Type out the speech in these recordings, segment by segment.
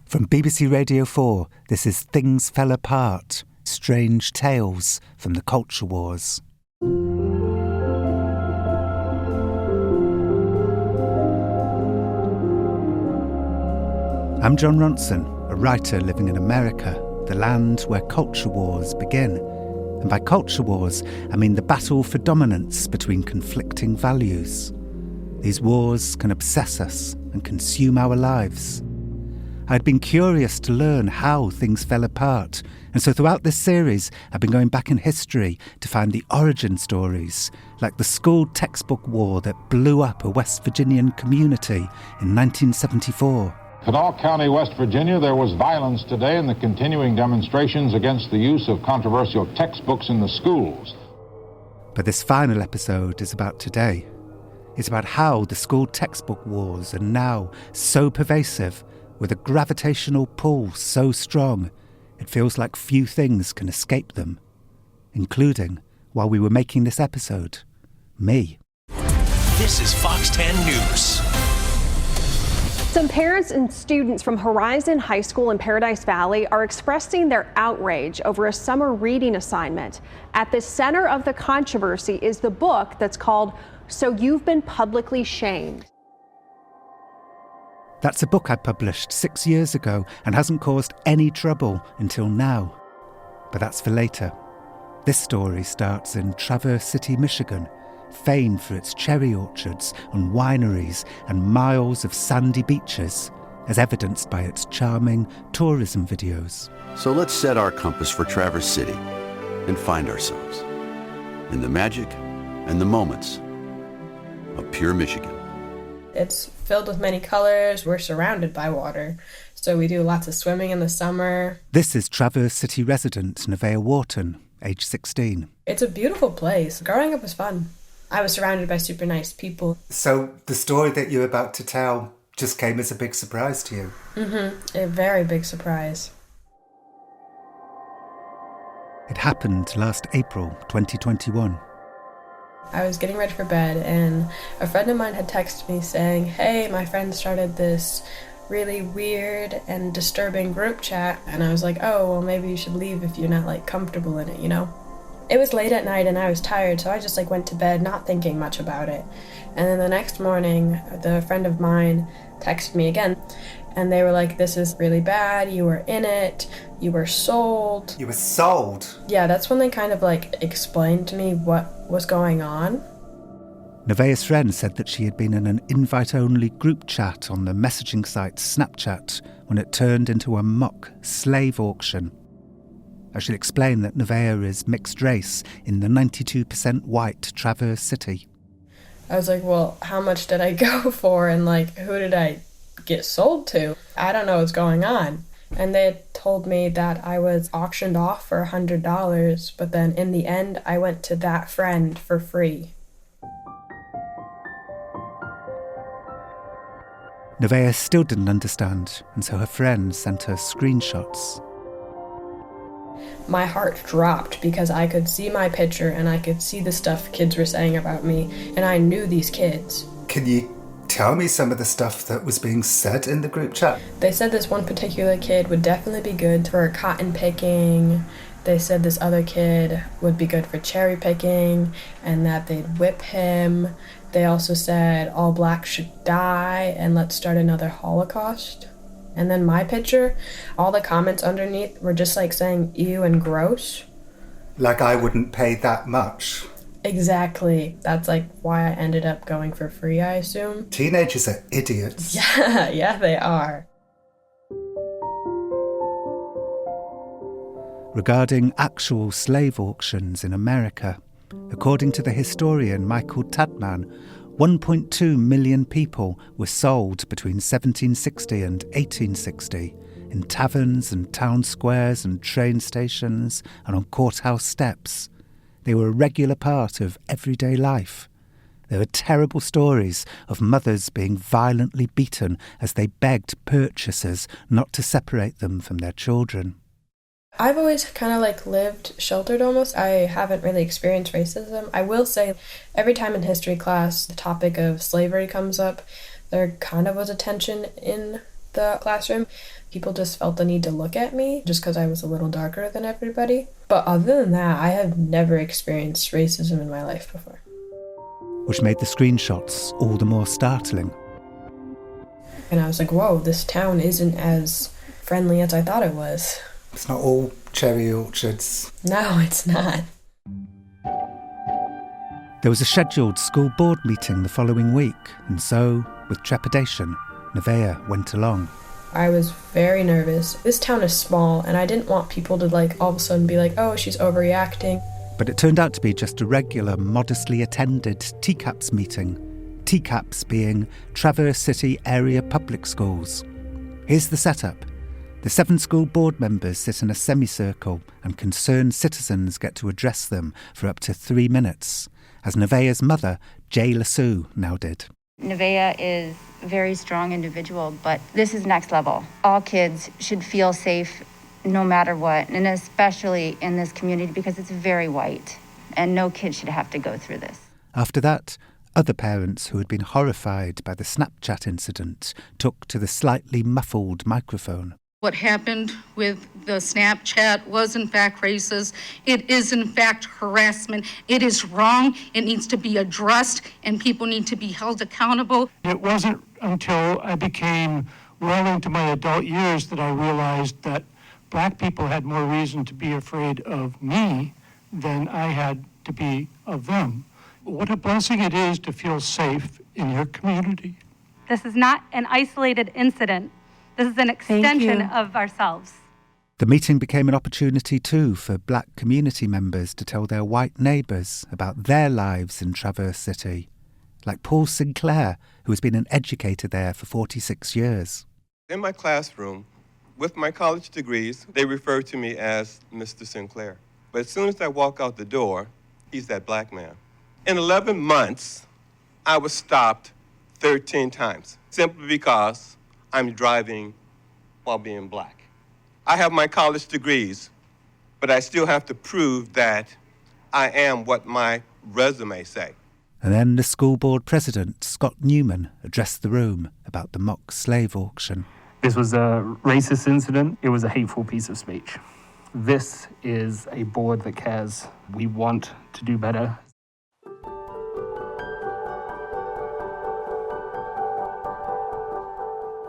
From BBC Radio 4, this is Things Fell Apart, Strange Tales from the Culture Wars. I'm Jon Ronson, a writer living in America, the land where culture wars begin. And by culture wars, I mean the battle for dominance between conflicting values. These wars can obsess us and consume our lives. I'd been curious to learn how things fell apart, and so throughout this series I've been going back in history to find the origin stories, like the school textbook war that blew up a West Virginian community in 1974. Kanawha County, West Virginia, there was violence today in the continuing demonstrations against the use of controversial textbooks in the schools. But this final episode is about today. It's about how the school textbook wars are now so pervasive, with a gravitational pull so strong, it feels like few things can escape them, including, while we were making this episode, me. This is Fox 10 News. Some parents and students from Horizon High School in Paradise Valley are expressing their outrage over a summer reading assignment. At the center of the controversy is the book that's called So You've Been Publicly Shamed. That's a book I published 6 years ago and hasn't caused any trouble until now. But that's for later. This story starts in Traverse City, Michigan, famed for its cherry orchards and wineries and miles of sandy beaches, as evidenced by its charming tourism videos. So let's set our compass for Traverse City and find ourselves in the magic and the moments of pure Michigan. It's filled with many colors. We're surrounded by water, so we do lots of swimming in the summer. This is Traverse City resident Nevaeh Wharton, age 16. It's a beautiful place. Growing up was fun. I was surrounded by super nice people. So the story that you're about to tell just came as a big surprise to you? A very big surprise. It happened last April 2021. I was getting ready for bed and a friend of mine had texted me saying, "Hey, my friend started this really weird and disturbing group chat." And I was like, "Oh, well, maybe you should leave if you're not comfortable in it, you know?" It was late at night and I was tired, so I just went to bed not thinking much about it. And then the next morning, the friend of mine texted me again and they were like, "This is really bad, you were in it, you were sold." You were sold? Yeah, that's when they kind of explained to me what was going on. Nevaeh's friend said that she had been in an invite-only group chat on the messaging site Snapchat when it turned into a mock slave auction. I should explain that Nevaeh is mixed race in the 92% white Traverse City. I was like, well, how much did I go for and who did I get sold to? I don't know what's going on. And they had told me that I was auctioned off for $100, but then in the end, I went to that friend for free. Nevaeh still didn't understand, and so her friend sent her screenshots. My heart dropped because I could see my picture and I could see the stuff kids were saying about me, and I knew these kids. Can you tell me some of the stuff that was being said in the group chat? They said this one particular kid would definitely be good for cotton picking. They said this other kid would be good for cherry picking and that they'd whip him. They also said all blacks should die and let's start another Holocaust. And then my picture, all the comments underneath were just saying ew and gross. Like I wouldn't pay that much. Exactly. That's why I ended up going for free, I assume. Teenagers are idiots. Yeah, they are. Regarding actual slave auctions in America, according to the historian Michael Tadman, 1.2 million people were sold between 1760 and 1860 in taverns and town squares and train stations and on courthouse steps. They were a regular part of everyday life. There were terrible stories of mothers being violently beaten as they begged purchasers not to separate them from their children. I've always kind of lived sheltered almost. I haven't really experienced racism. I will say every time in history class the topic of slavery comes up, there kind of was a tension in the classroom. People just felt the need to look at me just because I was a little darker than everybody. But other than that, I have never experienced racism in my life before. Which made the screenshots all the more startling. And I was like, whoa, this town isn't as friendly as I thought it was. It's not all cherry orchards. No, it's not. There was a scheduled school board meeting the following week, and so, with trepidation, Nevaeh went along. I was very nervous. This town is small, and I didn't want people to all of a sudden be like, oh, she's overreacting. But it turned out to be just a regular, modestly attended TCAPS meeting. TCAPS being Traverse City Area Public Schools. Here's the setup. The 7 school board members sit in a semicircle and concerned citizens get to address them for up to 3 minutes, as Nevaeh's mother, Jay Lassou, now did. Nevaeh is a very strong individual, but this is next level. All kids should feel safe no matter what, and especially in this community because it's very white, and no kid should have to go through this. After that, other parents who had been horrified by the Snapchat incident took to the slightly muffled microphone. What happened with the Snapchat was in fact racist. It is in fact harassment. It is wrong. It needs to be addressed and people need to be held accountable. It wasn't until I became well into my adult years that I realized that Black people had more reason to be afraid of me than I had to be of them. What a blessing it is to feel safe in your community. This is not an isolated incident. This is an extension of ourselves. The meeting became an opportunity too for Black community members to tell their white neighbours about their lives in Traverse City, like Paul Sinclair, who has been an educator there for 46 years. In my classroom, with my college degrees, they refer to me as Mr. Sinclair. But as soon as I walk out the door, he's that Black man. In 11 months, I was stopped 13 times, simply because I'm driving while being Black. I have my college degrees, but I still have to prove that I am what my resume say. And then the school board president, Scott Newman, addressed the room about the mock slave auction. This was a racist incident. It was a hateful piece of speech. This is a board that cares. We want to do better.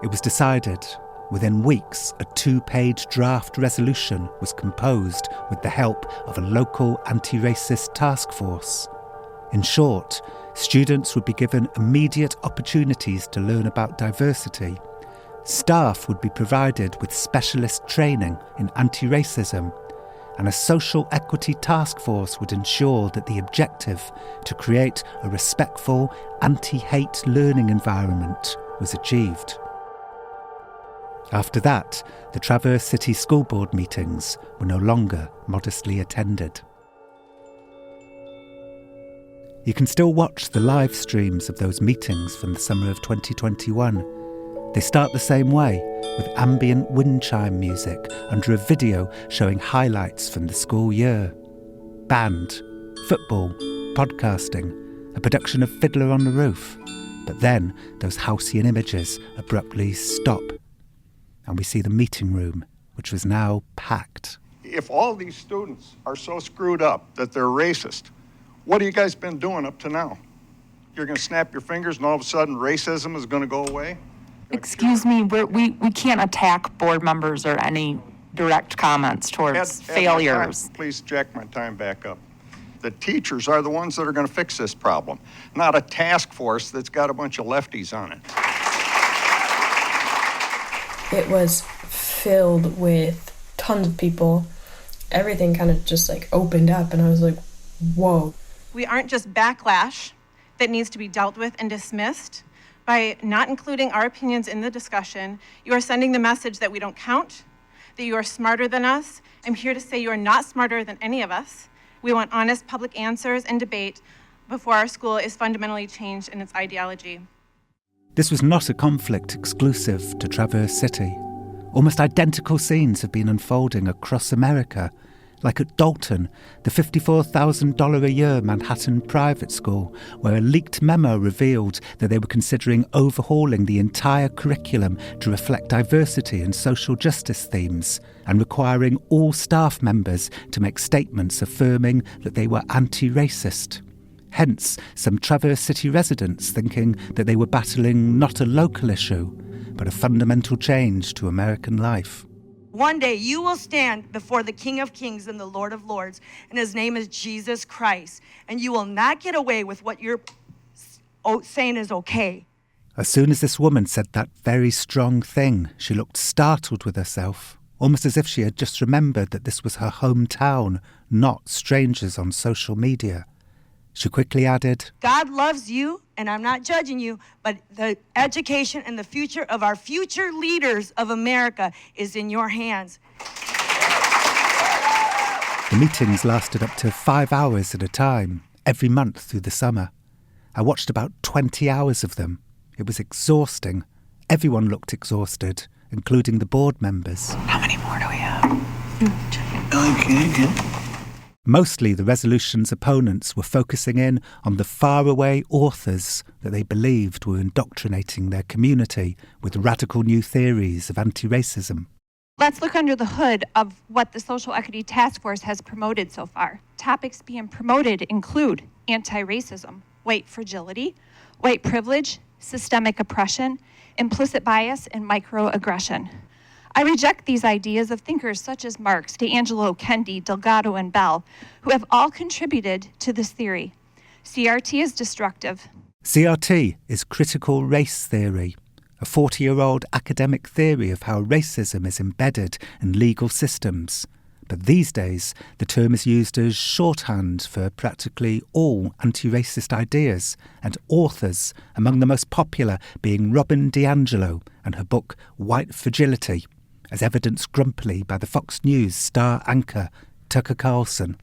It was decided. Within weeks, a 2-page draft resolution was composed with the help of a local anti-racist task force. In short, students would be given immediate opportunities to learn about diversity. Staff would be provided with specialist training in anti-racism, and a social equity task force would ensure that the objective to create a respectful, anti-hate learning environment was achieved. After that, the Traverse City School Board meetings were no longer modestly attended. You can still watch the live streams of those meetings from the summer of 2021. They start the same way, with ambient wind chime music under a video showing highlights from the school year. Band, football, podcasting, a production of Fiddler on the Roof. But then those halcyon images abruptly stop, and we see the meeting room, which was now packed. If all these students are so screwed up that they're racist, what have you guys been doing up to now? You're going to snap your fingers and all of a sudden racism is going to go away? Excuse me, we can't attack board members or any direct comments towards failures. Please jack my time back up. The teachers are the ones that are going to fix this problem, not a task force that's got a bunch of lefties on it. It was filled with tons of people. Everything kind of just opened up, and I was like, whoa. We aren't just backlash that needs to be dealt with and dismissed. By not including our opinions in the discussion, you are sending the message that we don't count, that you are smarter than us. I'm here to say you are not smarter than any of us. We want honest public answers and debate before our school is fundamentally changed in its ideology. This was not a conflict exclusive to Traverse City. Almost identical scenes have been unfolding across America, like at Dalton, the $54,000 a year Manhattan private school, where a leaked memo revealed that they were considering overhauling the entire curriculum to reflect diversity and social justice themes, and requiring all staff members to make statements affirming that they were anti-racist. Hence, some Traverse City residents thinking that they were battling not a local issue, but a fundamental change to American life. One day you will stand before the King of Kings and the Lord of Lords, and his name is Jesus Christ, and you will not get away with what you're saying is okay. As soon as this woman said that very strong thing, she looked startled with herself, almost as if she had just remembered that this was her hometown, not strangers on social media. She quickly added, God loves you, and I'm not judging you, but the education and the future of our future leaders of America is in your hands. The meetings lasted up to 5 hours at a time, every month through the summer. I watched about 20 hours of them. It was exhausting. Everyone looked exhausted, including the board members. How many more do we have? Okay. Mostly the resolution's opponents were focusing in on the faraway authors that they believed were indoctrinating their community with radical new theories of anti-racism. Let's look under the hood of what the Social Equity Task Force has promoted so far. Topics being promoted include anti-racism, white fragility, white privilege, systemic oppression, implicit bias, and microaggression. I reject these ideas of thinkers such as Marx, DeAngelo, Kendi, Delgado, and Bell, who have all contributed to this theory. CRT is destructive. CRT is critical race theory, a 40-year-old academic theory of how racism is embedded in legal systems. But these days, the term is used as shorthand for practically all anti-racist ideas and authors, among the most popular being Robin DiAngelo and her book White Fragility, as evidenced grumpily by the Fox News star anchor Tucker Carlson.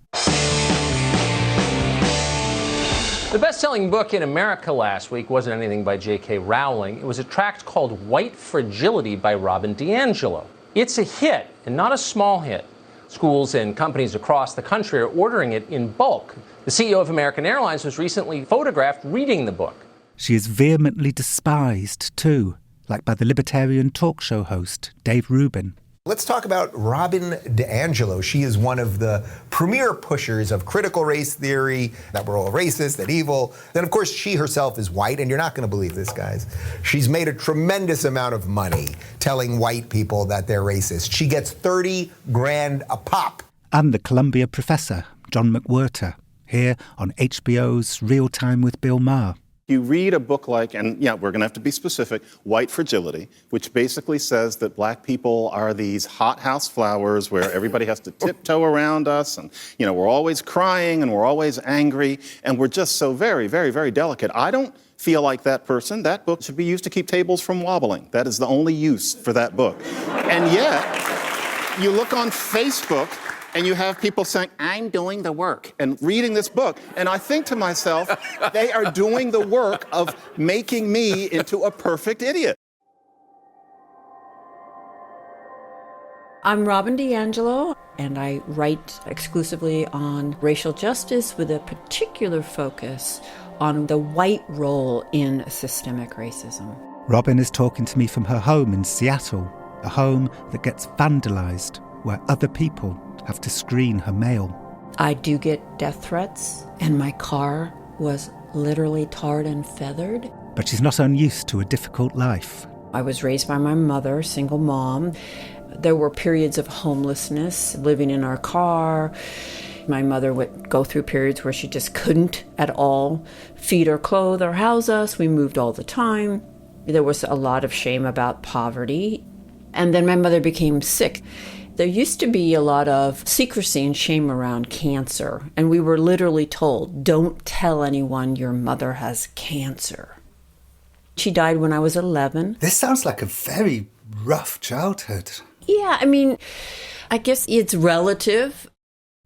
The best-selling book in America last week wasn't anything by J.K. Rowling. It was a tract called White Fragility by Robin DiAngelo. It's a hit, and not a small hit. Schools and companies across the country are ordering it in bulk. The CEO of American Airlines was recently photographed reading the book. She is vehemently despised, too, like by the libertarian talk show host Dave Rubin. Let's talk about Robin DiAngelo. She is one of the premier pushers of critical race theory, that we're all racist, that evil. Then, of course, she herself is white, and you're not going to believe this, guys. She's made a tremendous amount of money telling white people that they're racist. She gets $30,000 a pop. And the Columbia professor, John McWhorter, here on HBO's Real Time with Bill Maher. You read a book like, and yeah, we're going to have to be specific, White Fragility, which basically says that black people are these hothouse flowers where everybody has to tiptoe around us, and, you know, we're always crying and we're always angry, and we're just so very, very, very delicate. I don't feel like that person. That book should be used to keep tables from wobbling. That is the only use for that book. And yet, you look on Facebook, and you have people saying, I'm doing the work, and reading this book. And I think to myself, they are doing the work of making me into a perfect idiot. I'm Robin DiAngelo, and I write exclusively on racial justice with a particular focus on the white role in systemic racism. Robin is talking to me from her home in Seattle, a home that gets vandalized, where other people have to screen her mail. I do get death threats, and my car was literally tarred and feathered. But she's not unused to a difficult life. I was raised by my mother, single mom. There were periods of homelessness, living in our car. My mother would go through periods where she just couldn't at all feed or clothe or house us. We moved all the time. There was a lot of shame about poverty. And then my mother became sick. There used to be a lot of secrecy and shame around cancer, and we were literally told, don't tell anyone your mother has cancer. She died when I was 11. This sounds like a very rough childhood. Yeah, I mean, I guess it's relative.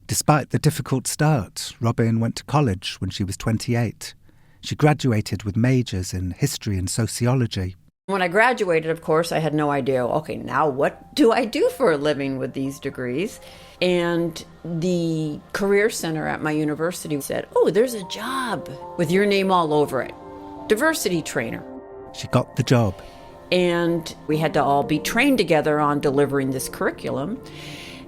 Despite the difficult start, Robin went to college when she was 28. She graduated with majors in history and sociology. When I graduated, of course, I had no idea, okay, now what do I do for a living with these degrees? And the Career Center at my university said, oh, there's a job with your name all over it. Diversity trainer. She got the job. And we had to all be trained together on delivering this curriculum.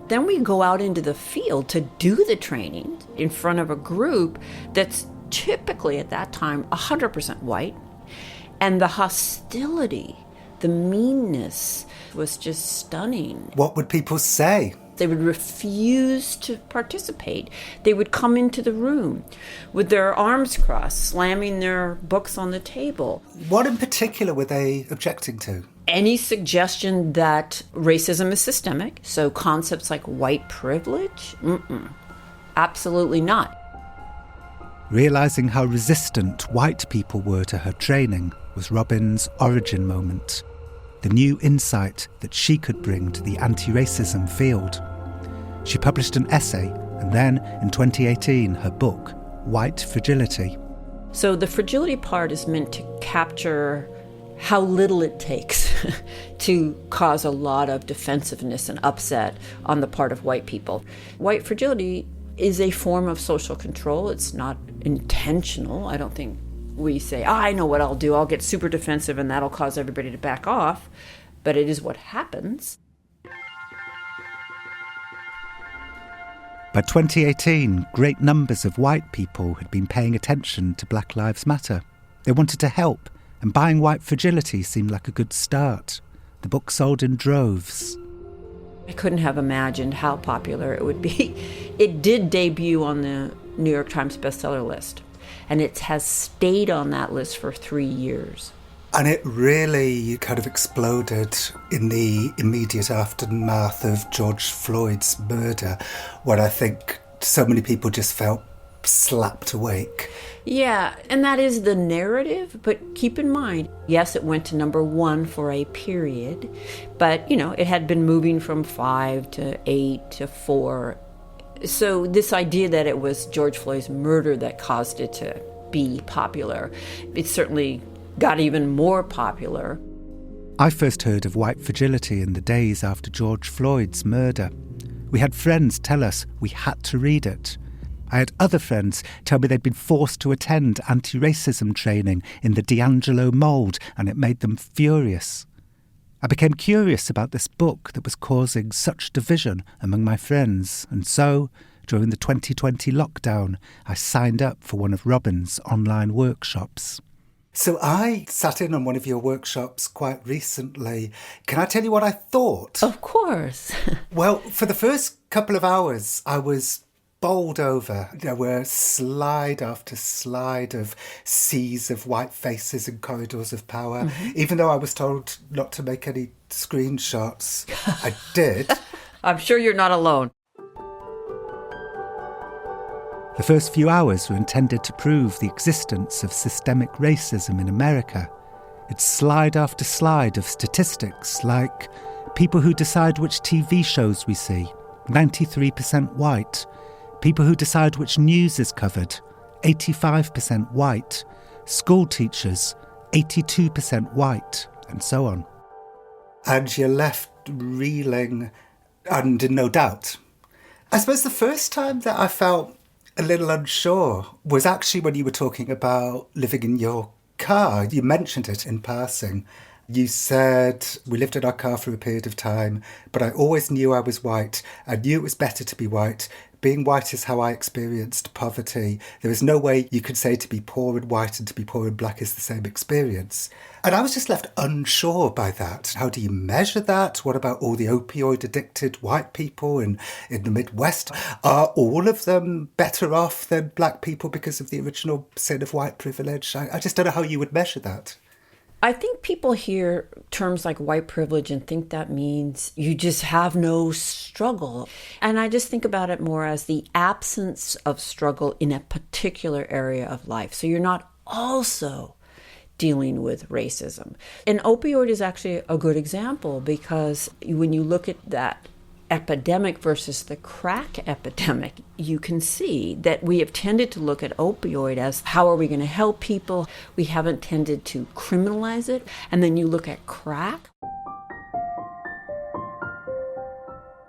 Then we go out into the field to do the training in front of a group that's typically at that time 100% white. And the hostility, the meanness was just stunning. What would people say? They would refuse to participate. They would come into the room with their arms crossed, slamming their books on the table. What in particular were they objecting to? Any suggestion that racism is systemic, so concepts like white privilege? Absolutely not. Realising how resistant white people were to her training was Robin's origin moment, the new insight that she could bring to the anti-racism field. She published an essay and then, in 2018, her book, White Fragility. So the fragility part is meant to capture how little it takes to cause a lot of defensiveness and upset on the part of white people. White fragility is a form of social control. It's not intentional. I don't think we say, I know what I'll do. I'll get super defensive and that'll cause everybody to back off. But it is what happens. By 2018, great numbers of white people had been paying attention to Black Lives Matter. They wanted to help, and buying White Fragility seemed like a good start. The book sold in droves. I couldn't have imagined how popular it would be. It did debut on the New York Times bestseller list, and it has stayed on that list for 3 years. And it really kind of exploded in the immediate aftermath of George Floyd's murder, when I think so many people just felt slapped awake. Yeah, and that is the narrative, but keep in mind, yes, it went to number 1 for a period, but, it had been moving from 5 to 8 to 4. So this idea that it was George Floyd's murder that caused it to be popular, it certainly got even more popular. I first heard of White Fragility in the days after George Floyd's murder. We had friends tell us we had to read it. I had other friends tell me they'd been forced to attend anti-racism training in the D'Angelo mould, and it made them furious. I became curious about this book that was causing such division among my friends, and so, during the 2020 lockdown, I signed up for one of Robin's online workshops. So I sat in on one of your workshops quite recently. Can I tell you what I thought? Of course. Well, for the first couple of hours, I was bowled over. There were slide after slide of seas of white faces and corridors of power. Mm-hmm. Even though I was told not to make any screenshots, I did. I'm sure you're not alone. The first few hours were intended to prove the existence of systemic racism in America. It's slide after slide of statistics like people who decide which TV shows we see, 93% white. People who decide which news is covered, 85% white. School teachers, 82% white, and so on. And you're left reeling and in no doubt. I suppose the first time that I felt a little unsure was actually when you were talking about living in your car. You mentioned it in passing. You said, we lived in our car for a period of time, but I always knew I was white. I knew it was better to be white. Being white is how I experienced poverty. There is no way you could say to be poor and white and to be poor and black is the same experience. And I was just left unsure by that. How do you measure that? What about all the opioid-addicted white people in the Midwest? Are all of them better off than black people because of the original sin of white privilege? I just don't know how you would measure that. I think people hear terms like white privilege and think that means you just have no struggle. And I just think about it more as the absence of struggle in a particular area of life. So you're not also dealing with racism. And opioid is actually a good example because when you look at that epidemic versus the crack epidemic, you can see that we have tended to look at opioid as how are we going to help people? We haven't tended to criminalize it. And then you look at crack.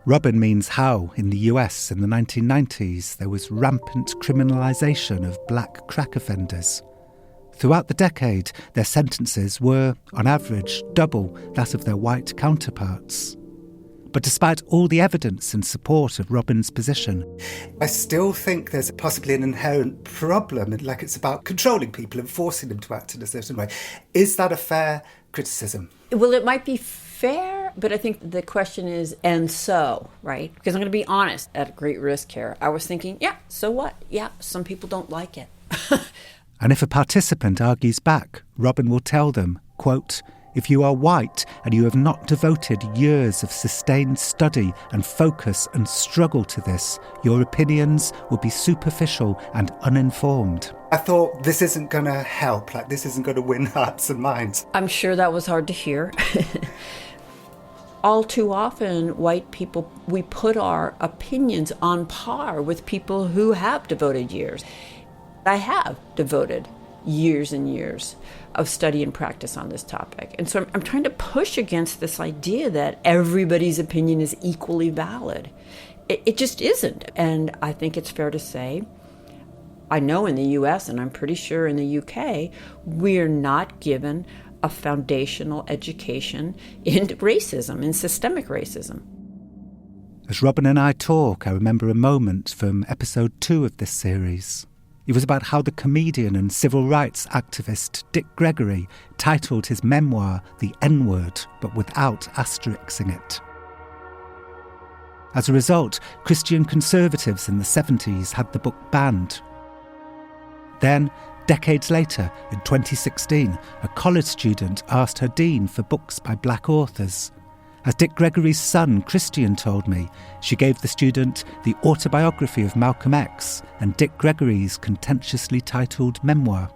Robin means how, in the US in the 1990s, there was rampant criminalisation of black crack offenders. Throughout the decade, their sentences were, on average, double that of their white counterparts. But despite all the evidence in support of Robin's position, I still think there's possibly an inherent problem, like it's about controlling people and forcing them to act in a certain way. Is that a fair criticism? Well, it might be fair, but I think the question is, and so, right? Because I'm going to be honest, at great risk here, I was thinking, yeah, so what? Yeah, some people don't like it. And if a participant argues back, Robin will tell them, quote, "If you are white and you have not devoted years of sustained study and focus and struggle to this, your opinions will be superficial and uninformed." I thought, this isn't going to help, like this isn't going to win hearts and minds. I'm sure that was hard to hear. All too often, white people, we put our opinions on par with people who have devoted years. I have devoted years and years of study and practice on this topic. And so I'm trying to push against this idea that everybody's opinion is equally valid. It just isn't. And I think it's fair to say, I know in the US, and I'm pretty sure in the UK, we're not given a foundational education in racism, in systemic racism. As Robin and I talk, I remember a moment from episode 2 of this series. It was about how the comedian and civil rights activist Dick Gregory titled his memoir The N-Word, but without asterisking it. As a result, Christian conservatives in the 70s had the book banned. Then, decades later, in 2016, a college student asked her dean for books by black authors. As Dick Gregory's son, Christian, told me, she gave the student the autobiography of Malcolm X and Dick Gregory's contentiously titled memoir.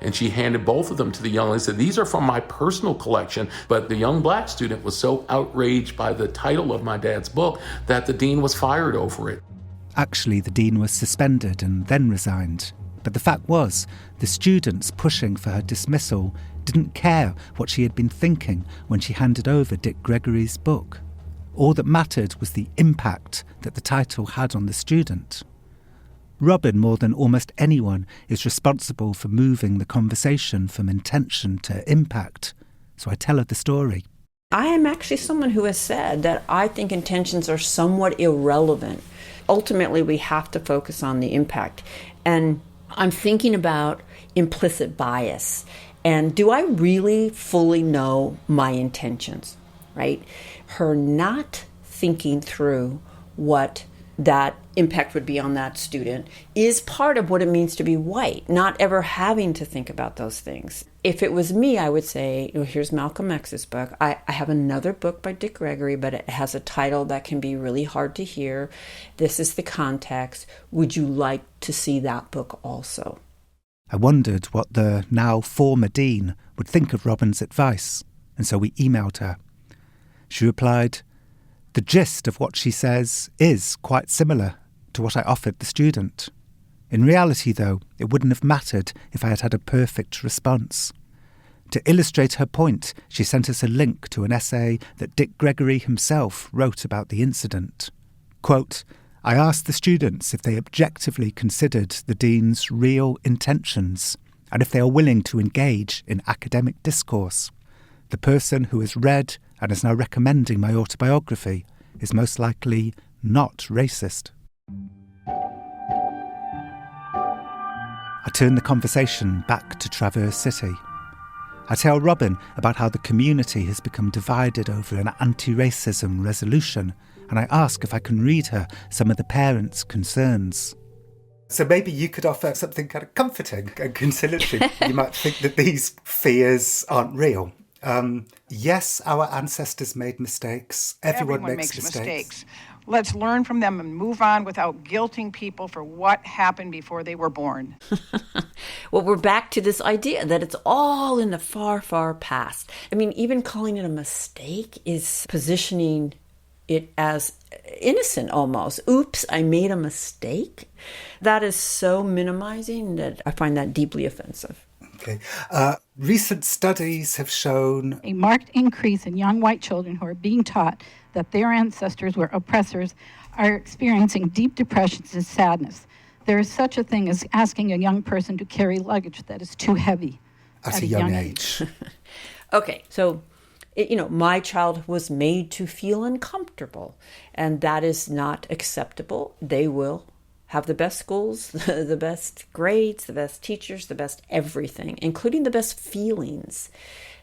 And she handed both of them to the young lady and said, "These are from my personal collection." But the young black student was so outraged by the title of my dad's book that the dean was fired over it. Actually, the dean was suspended and then resigned. But the fact was, the students pushing for her dismissal didn't care what she had been thinking when she handed over Dick Gregory's book. All that mattered was the impact that the title had on the student. Robin, more than almost anyone, is responsible for moving the conversation from intention to impact. So I tell her the story. I am actually someone who has said that I think intentions are somewhat irrelevant. Ultimately, we have to focus on the impact. And I'm thinking about implicit bias. And do I really fully know my intentions, right? Her not thinking through what that impact would be on that student is part of what it means to be white, not ever having to think about those things. If it was me, I would say, here's Malcolm X's book. I have another book by Dick Gregory, but it has a title that can be really hard to hear. This is the context. Would you like to see that book also? I wondered what the now former dean would think of Robin's advice, and so we emailed her. She replied, "The gist of what she says is quite similar to what I offered the student. In reality, though, it wouldn't have mattered if I had had a perfect response. To illustrate her point, she sent us a link to an essay that Dick Gregory himself wrote about the incident. Quote, I asked the students if they objectively considered the dean's real intentions and if they are willing to engage in academic discourse. The person who has read and is now recommending my autobiography is most likely not racist." I turn the conversation back to Traverse City. I tell Robin about how the community has become divided over an anti-racism resolution, and I ask if I can read her some of the parents' concerns. So maybe you could offer something kind of comforting and conciliatory. You might think that these fears aren't real. Yes, our ancestors made mistakes. Everyone makes mistakes. Let's learn from them and move on without guilting people for what happened before they were born. Well, we're back to this idea that it's all in the far, far past. I mean, even calling it a mistake is positioning it as innocent almost. Oops, I made a mistake. That is so minimizing that I find that deeply offensive. Okay. Recent studies have shown a marked increase in young white children who are being taught that their ancestors were oppressors are experiencing deep depressions and sadness. There is such a thing as asking a young person to carry luggage that is too heavy at a young age. Okay, so my child was made to feel uncomfortable, and that is not acceptable. They will have the best schools, the best grades, the best teachers, the best everything, including the best feelings.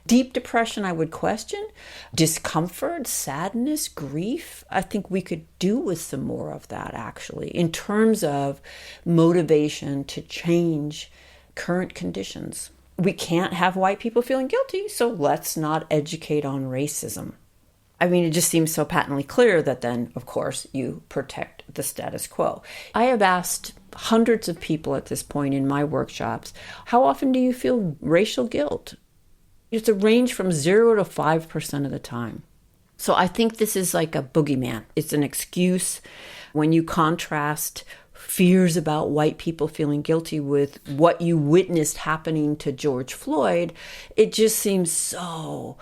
Deep depression, I would question. Discomfort, sadness, grief, I think we could do with some more of that, actually, in terms of motivation to change current conditions. We can't have white people feeling guilty, so let's not educate on racism. I mean, it just seems so patently clear that then, of course, you protect the status quo. I have asked hundreds of people at this point in my workshops, how often do you feel racial guilt? It's a range from 0 to 5% of the time. So I think this is like a boogeyman. It's an excuse. When you contrast fears about white people feeling guilty with what you witnessed happening to George Floyd, it just seems so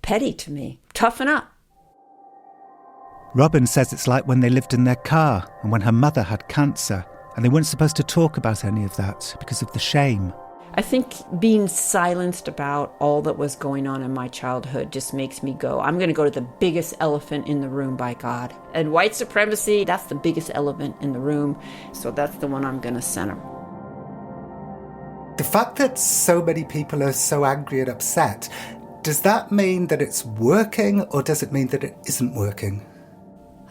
petty to me. Toughen up. Robin says it's like when they lived in their car and when her mother had cancer, and they weren't supposed to talk about any of that because of the shame. I think being silenced about all that was going on in my childhood just makes me go, I'm going to go to the biggest elephant in the room, by God. And white supremacy, that's the biggest elephant in the room, so that's the one I'm going to center. The fact that so many people are so angry and upset, does that mean that it's working, or does it mean that it isn't working?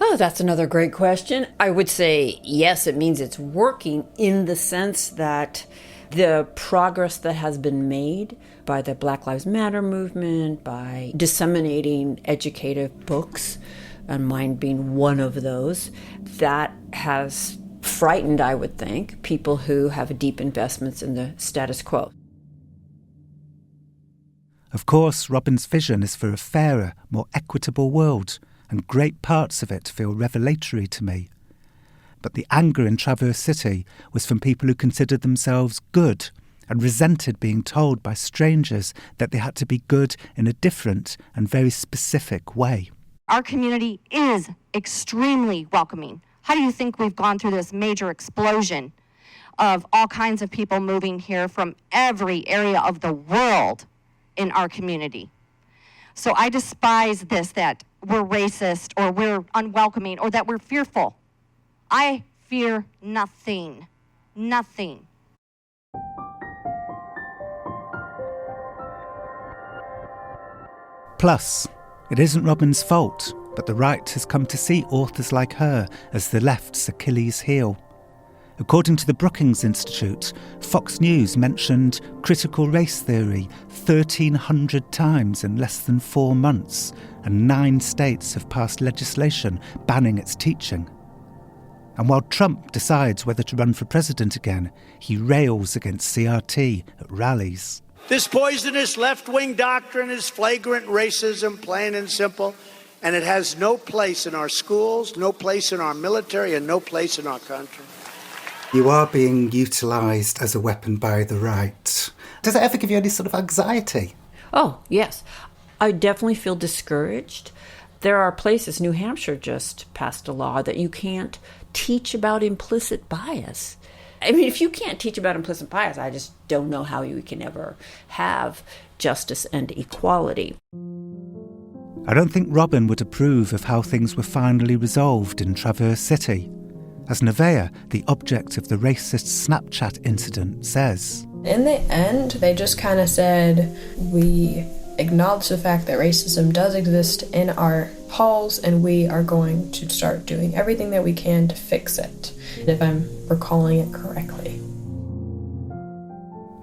Oh, that's another great question. I would say, yes, it means it's working in the sense that the progress that has been made by the Black Lives Matter movement, by disseminating educative books, and mine being one of those, that has frightened, I would think, people who have deep investments in the status quo. Of course, Robin's vision is for a fairer, more equitable world, and great parts of it feel revelatory to me. But the anger in Traverse City was from people who considered themselves good and resented being told by strangers that they had to be good in a different and very specific way. Our community is extremely welcoming. How do you think we've gone through this major explosion of all kinds of people moving here from every area of the world in our community? So I despise this, that we're racist or we're unwelcoming or that we're fearful. I fear nothing. Nothing. Plus, it isn't Robin's fault, but the right has come to see authors like her as the left's Achilles heel. According to the Brookings Institute, Fox News mentioned critical race theory 1,300 times in less than 4 months, and 9 states have passed legislation banning its teaching. And while Trump decides whether to run for president again, he rails against CRT at rallies. This poisonous left-wing doctrine is flagrant racism, plain and simple, and it has no place in our schools, no place in our military, and no place in our country. You are being utilised as a weapon by the right. Does it ever give you any sort of anxiety? Oh, yes. I definitely feel discouraged. There are places, New Hampshire just passed a law that you can't teach about implicit bias. I mean, if you can't teach about implicit bias, I just don't know how you can ever have justice and equality. I don't think Robin would approve of how things were finally resolved in Traverse City. As Nevaeh, the object of the racist Snapchat incident, says. In the end, they just kind of said, we acknowledge the fact that racism does exist in our halls, and we are going to start doing everything that we can to fix it, if I'm recalling it correctly.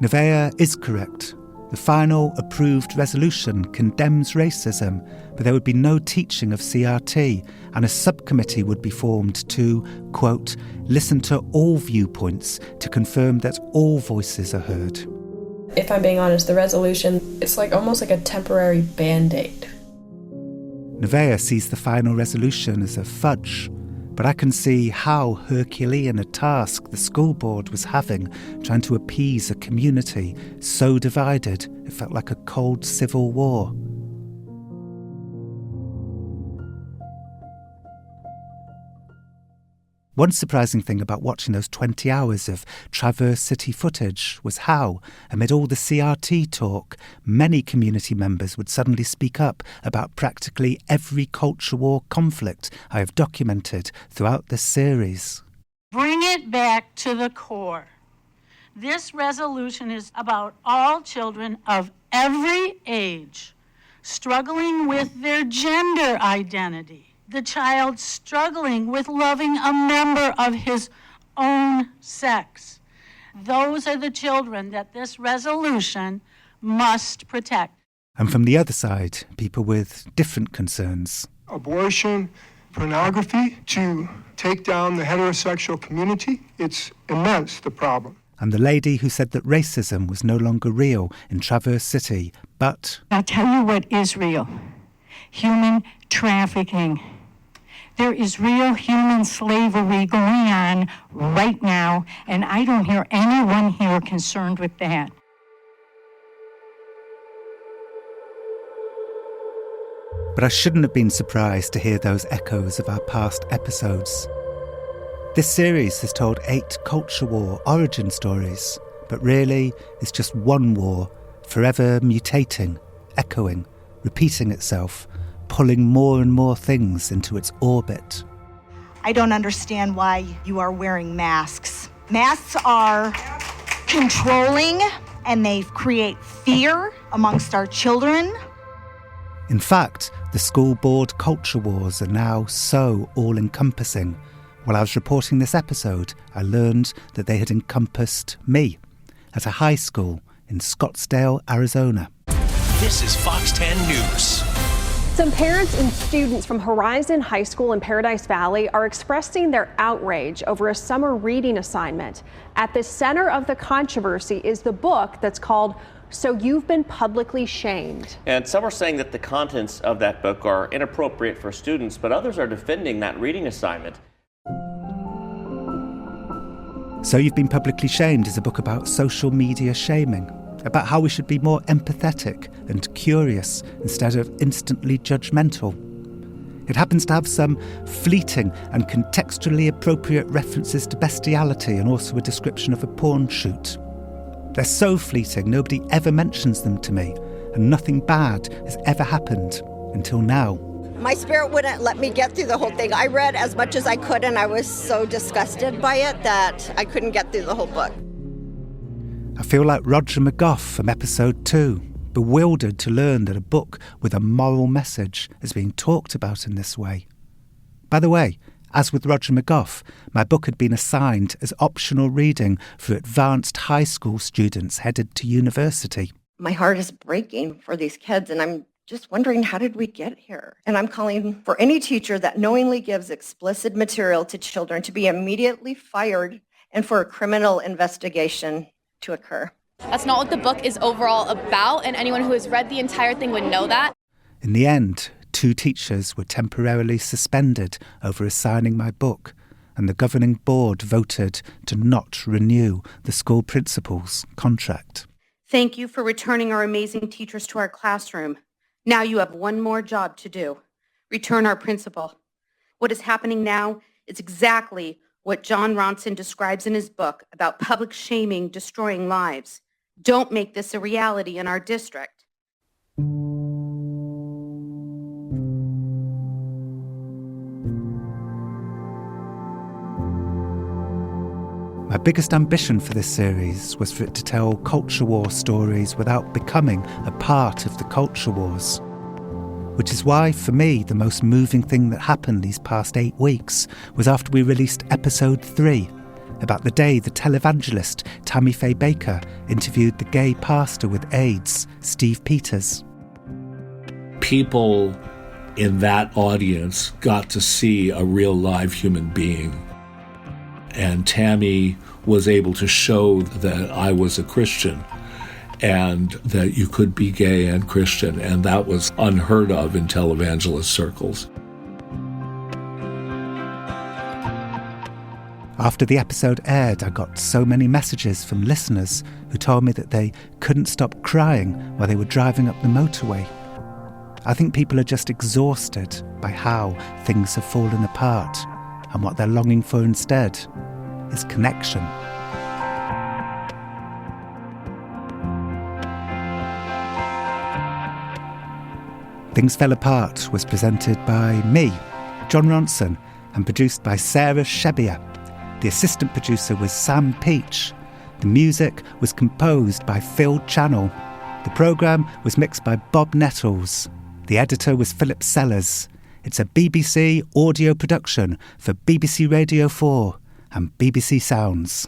Nevaeh is correct. The final approved resolution condemns racism, but there would be no teaching of CRT, and a subcommittee would be formed to, quote, listen to all viewpoints to confirm that all voices are heard. If I'm being honest, the resolution, it's like almost like a temporary Band-Aid. Nevaeh sees the final resolution as a fudge, but I can see how Herculean a task the school board was having, trying to appease a community so divided it felt like a cold civil war. One surprising thing about watching those 20 hours of Traverse City footage was how, amid all the CRT talk, many community members would suddenly speak up about practically every culture war conflict I have documented throughout this series. Bring it back to the core. This resolution is about all children of every age struggling with their gender identity. The child struggling with loving a member of his own sex. Those are the children that this resolution must protect. And from the other side, people with different concerns. Abortion, pornography, to take down the heterosexual community, it's immense, the problem. And the lady who said that racism was no longer real in Traverse City, but... I'll tell you what is real. Human trafficking. There is real human slavery going on right now, and I don't hear anyone here concerned with that. But I shouldn't have been surprised to hear those echoes of our past episodes. This series has told 8 culture war origin stories, but really it's just one war, forever mutating, echoing, repeating itself, pulling more and more things into its orbit. I don't understand why you are wearing masks. Masks are controlling and they create fear amongst our children. In fact, the school board culture wars are now so all-encompassing. While I was reporting this episode, I learned that they had encompassed me at a high school in Scottsdale, Arizona. This is Fox 10 News. Some parents and students from Horizon High School in Paradise Valley are expressing their outrage over a summer reading assignment. At the center of the controversy is the book that's called So You've Been Publicly Shamed. And some are saying that the contents of that book are inappropriate for students, but others are defending that reading assignment. So You've Been Publicly Shamed is a book about social media shaming, about how we should be more empathetic and curious instead of instantly judgmental. It happens to have some fleeting and contextually appropriate references to bestiality and also a description of a porn shoot. They're so fleeting, nobody ever mentions them to me, and nothing bad has ever happened until now. My spirit wouldn't let me get through the whole thing. I read as much as I could, and I was so disgusted by it that I couldn't get through the whole book. I feel like Roger McGough from episode 2, bewildered to learn that a book with a moral message is being talked about in this way. By the way, as with Roger McGough, my book had been assigned as optional reading for advanced high school students headed to university. My heart is breaking for these kids, and I'm just wondering, how did we get here? And I'm calling for any teacher that knowingly gives explicit material to children to be immediately fired and for a criminal investigation to occur. That's not what the book is overall about, and anyone who has read the entire thing would know that. In the end, 2 teachers were temporarily suspended over assigning my book, and the governing board voted to not renew the school principal's contract. Thank you for returning our amazing teachers to our classroom. Now you have one more job to do. Return our principal. What is happening now is exactly what Jon Ronson describes in his book about public shaming destroying lives. Don't make this a reality in our district. My biggest ambition for this series was for it to tell culture war stories without becoming a part of the culture wars. Which is why, for me, the most moving thing that happened these past 8 weeks was after we released episode 3, about the day the televangelist Tammy Faye Baker interviewed the gay pastor with AIDS, Steve Peters. People in that audience got to see a real live human being. And Tammy was able to show that I was a Christian. and that you could be gay and Christian, and that was unheard of in televangelist circles. After the episode aired, I got so many messages from listeners who told me that they couldn't stop crying while they were driving up the motorway. I think people are just exhausted by how things have fallen apart, and what they're longing for instead is connection. Things Fell Apart was presented by me, Jon Ronson, and produced by Sarah Shebia. The assistant producer was Sam Peach. The music was composed by Phil Channel. The programme was mixed by Bob Nettles. The editor was Philip Sellers. It's a BBC audio production for BBC Radio 4 and BBC Sounds.